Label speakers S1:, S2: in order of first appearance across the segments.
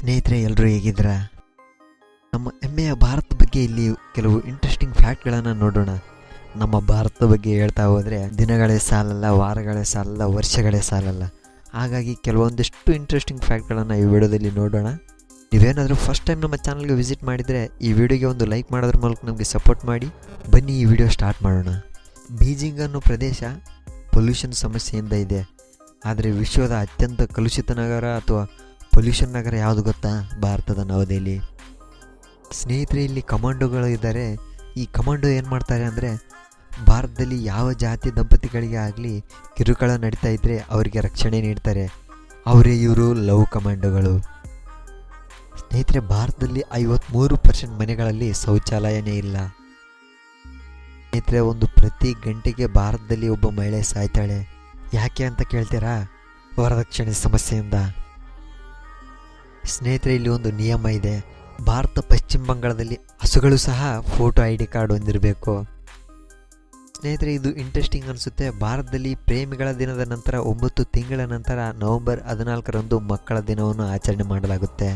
S1: ಸ್ನೇಹಿತರೆ, ಎಲ್ಲರೂ ಹೇಗಿದ್ದೀರಾ? ನಮ್ಮ ಹೆಮ್ಮೆಯ ಭಾರತ ಬಗ್ಗೆ ಇಲ್ಲಿ ಕೆಲವು ಇಂಟ್ರೆಸ್ಟಿಂಗ್ ಫ್ಯಾಕ್ಟ್ಗಳನ್ನು ನೋಡೋಣ. ನಮ್ಮ ಭಾರತದ ಬಗ್ಗೆ ಹೇಳ್ತಾ ಹೋದರೆ ದಿನಗಳೇ ಸಾಲಲ್ಲ, ವಾರಗಳೇ ಸಾಲಲ್ಲ, ವರ್ಷಗಳೇ ಸಾಲಲ್ಲ. ಹಾಗಾಗಿ ಕೆಲವೊಂದಿಷ್ಟು ಇಂಟ್ರೆಸ್ಟಿಂಗ್ ಫ್ಯಾಕ್ಟ್ಗಳನ್ನು ಈ ವಿಡಿಯೋದಲ್ಲಿ ನೋಡೋಣ. ನೀವೇನಾದರೂ ಫಸ್ಟ್ ಟೈಮ್ ನಮ್ಮ ಚಾನಲ್ಗೆ ವಿಸಿಟ್ ಮಾಡಿದರೆ ಈ ವಿಡಿಯೋಗೆ ಒಂದು ಲೈಕ್ ಮಾಡೋದ್ರ ಮೂಲಕ ನಮಗೆ ಸಪೋರ್ಟ್ ಮಾಡಿ. ಬನ್ನಿ ಈ ವಿಡಿಯೋ ಸ್ಟಾರ್ಟ್ ಮಾಡೋಣ. ಬೀಜಿಂಗ್ ಅನ್ನೋ ಪ್ರದೇಶ ಪೊಲ್ಯೂಷನ್ ಸಮಸ್ಯೆಯಿಂದ ಇದೆ. ಆದರೆ ವಿಶ್ವದ ಅತ್ಯಂತ ಕಲುಷಿತ ನಗರ ಅಥವಾ ಪೊಲ್ಯೂಷನ್ ನಗರ ಯಾವುದು ಗೊತ್ತಾ? ಭಾರತದ ನವದೆಹಲಿ. ಸ್ನೇಹಿತರೆ, ಇಲ್ಲಿ ಕಮಾಂಡೋಗಳು ಇದ್ದಾರೆ. ಈ ಕಮಾಂಡೋ ಏನು ಮಾಡ್ತಾರೆ ಅಂದರೆ, ಭಾರತದಲ್ಲಿ ಯಾವ ಜಾತಿ ದಂಪತಿಗಳಿಗೆ ಆಗಲಿ ಕಿರುಕುಳ ನಡೀತಾ ಇದ್ದರೆ ಅವರಿಗೆ ರಕ್ಷಣೆ ನೀಡ್ತಾರೆ. ಅವರೇ ಇವರು ಲವ್ ಕಮಾಂಡೋಗಳು. ಸ್ನೇಹಿತರೆ, ಭಾರತದಲ್ಲಿ 53% ಮನೆಗಳಲ್ಲಿ ಶೌಚಾಲಯನೇ ಇಲ್ಲ. ಸ್ನೇಹಿತರೆ, ಪ್ರತಿ ಗಂಟೆಗೆ ಭಾರತದಲ್ಲಿ ಒಬ್ಬ ಮಹಿಳೆ ಸಾಯ್ತಾಳೆ. ಯಾಕೆ ಅಂತ ಕೇಳ್ತೀರಾ? ವರದಕ್ಷಿಣೆ ಸಮಸ್ಯೆಯಿಂದ. ಸ್ನೇಹಿತರೆ, ಇಲ್ಲಿ ಒಂದು ನಿಯಮ ಇದೆ. ಭಾರತ ಪಶ್ಚಿಮ ಬಂಗಾಳದಲ್ಲಿ ಹಸುಗಳು ಸಹ ಫೋಟೋ ID ಕಾರ್ಡ್ ಹೊಂದಿರಬೇಕು. ಸ್ನೇಹಿತರೆ, ಇದು ಇಂಟ್ರೆಸ್ಟಿಂಗ್ ಅನಿಸುತ್ತೆ. ಭಾರತದಲ್ಲಿ ಪ್ರೇಮಿಗಳ ದಿನದ ನಂತರ 9 ತಿಂಗಳ ನಂತರ ನವೆಂಬರ್ 14ರಂದು ಮಕ್ಕಳ ದಿನವನ್ನು ಆಚರಣೆ ಮಾಡಲಾಗುತ್ತೆ.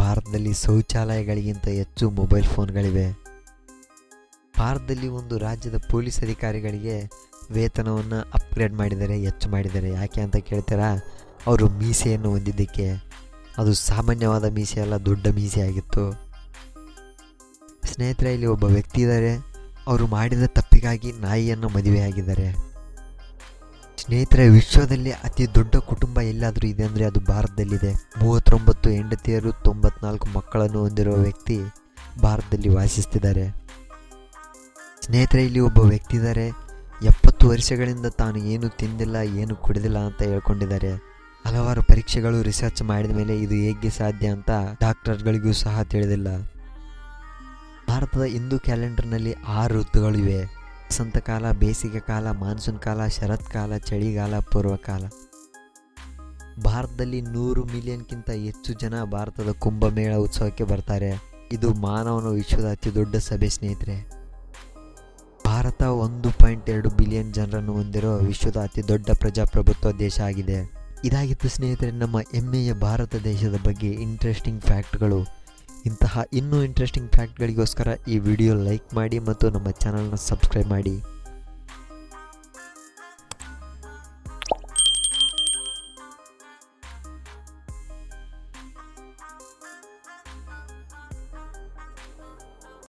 S1: ಭಾರತದಲ್ಲಿ ಶೌಚಾಲಯಗಳಿಗಿಂತ ಹೆಚ್ಚು ಮೊಬೈಲ್ ಫೋನ್ಗಳಿವೆ. ಭಾರತದಲ್ಲಿ ಒಂದು ರಾಜ್ಯದ ಪೊಲೀಸ್ ಅಧಿಕಾರಿಗಳಿಗೆ ವೇತನವನ್ನು ಅಪ್ಗ್ರೇಡ್ ಮಾಡಿದ್ದಾರೆ, ಹೆಚ್ಚು ಮಾಡಿದ್ದಾರೆ. ಯಾಕೆ ಅಂತ ಕೇಳ್ತೀರಾ? ಅವರು ಮೀಸೆಯನ್ನು ಹೊಂದಿದ್ದಕ್ಕೆ. ಅದು ಸಾಮಾನ್ಯವಾದ ಮೀಸೆ ಅಲ್ಲ, ದೊಡ್ಡ ಮೀಸೆ ಆಗಿತ್ತು. ಸ್ನೇಹಿತರೆ, ಇಲ್ಲಿ ಒಬ್ಬ ವ್ಯಕ್ತಿ ಇದ್ದಾರೆ. ಅವರು ಮಾಡಿದ ತಪ್ಪಿಗಾಗಿ ನಾಯಿಯನ್ನು ಮದುವೆಯಾಗಿದ್ದಾರೆ. ಸ್ನೇಹಿತರೆ, ವಿಶ್ವದಲ್ಲಿ ಅತಿ ದೊಡ್ಡ ಕುಟುಂಬ ಎಲ್ಲಾದರೂ ಇದೆ ಅಂದರೆ ಅದು ಭಾರತದಲ್ಲಿದೆ. 39 ಹೆಂಡತಿಯರು 94 ಮಕ್ಕಳನ್ನು ಹೊಂದಿರುವ ವ್ಯಕ್ತಿ ಭಾರತದಲ್ಲಿ ವಾಸಿಸ್ತಿದ್ದಾರೆ. ಸ್ನೇಹಿತರೆ, ಇಲ್ಲಿ ಒಬ್ಬ ವ್ಯಕ್ತಿ ಇದ್ದಾರೆ. 70 ವರ್ಷಗಳಿಂದ ತಾನು ಏನು ತಿಂದಿಲ್ಲ, ಏನು ಕುಡಿದಿಲ್ಲ ಅಂತ ಹೇಳ್ಕೊಂಡಿದ್ದಾರೆ. ಹಲವಾರು ಪರೀಕ್ಷೆಗಳು ರಿಸರ್ಚ್ ಮಾಡಿದ ಮೇಲೆ ಇದು ಹೇಗೆ ಸಾಧ್ಯ ಅಂತ ಡಾಕ್ಟರ್ಗಳಿಗೂ ಸಹ ತಿಳಿದಿಲ್ಲ. ಭಾರತದ ಹಿಂದೂ ಕ್ಯಾಲೆಂಡರ್ನಲ್ಲಿ 6 ಋತುಗಳಿವೆ. ವಸಂತಕಾಲ, ಬೇಸಿಗೆ ಕಾಲ, ಮಾನ್ಸೂನ್ ಕಾಲ, ಶರತ್ಕಾಲ, ಚಳಿಗಾಲ, ಪೂರ್ವಕಾಲ. ಭಾರತದಲ್ಲಿ 100 ಮಿಲಿಯನ್ಗಿಂತ ಹೆಚ್ಚು ಜನ ಭಾರತದ ಕುಂಭಮೇಳ ಉತ್ಸವಕ್ಕೆ ಬರ್ತಾರೆ. ಇದು ಮಾನವನ ವಿಶ್ವದ ಅತಿ ದೊಡ್ಡ ಸಭೆ. ಸ್ನೇಹಿತರೆ, ಭಾರತ 1.2 ಬಿಲಿಯನ್ ಜನರನ್ನು ಹೊಂದಿರೋ ವಿಶ್ವದ ಅತಿ ದೊಡ್ಡ ಪ್ರಜಾಪ್ರಭುತ್ವ ದೇಶ ಆಗಿದೆ. ಇದಾಗಿತ್ತು ಸ್ನೇಹಿತರೆ ನಮ್ಮ ಹೆಮ್ಮೆಯ ಭಾರತ ದೇಶದ ಬಗ್ಗೆ ಇಂಟ್ರೆಸ್ಟಿಂಗ್ ಫ್ಯಾಕ್ಟ್ಗಳು. ಇಂತಹ ಇನ್ನೂ ಇಂಟ್ರೆಸ್ಟಿಂಗ್ ಫ್ಯಾಕ್ಟ್ಗಳಿಗೋಸ್ಕರ ಈ ವಿಡಿಯೋ ಲೈಕ್ ಮಾಡಿ ಮತ್ತು ನಮ್ಮ ಚಾನಲ್ನ ಸಬ್ಸ್ಕ್ರೈಬ್ ಮಾಡಿ.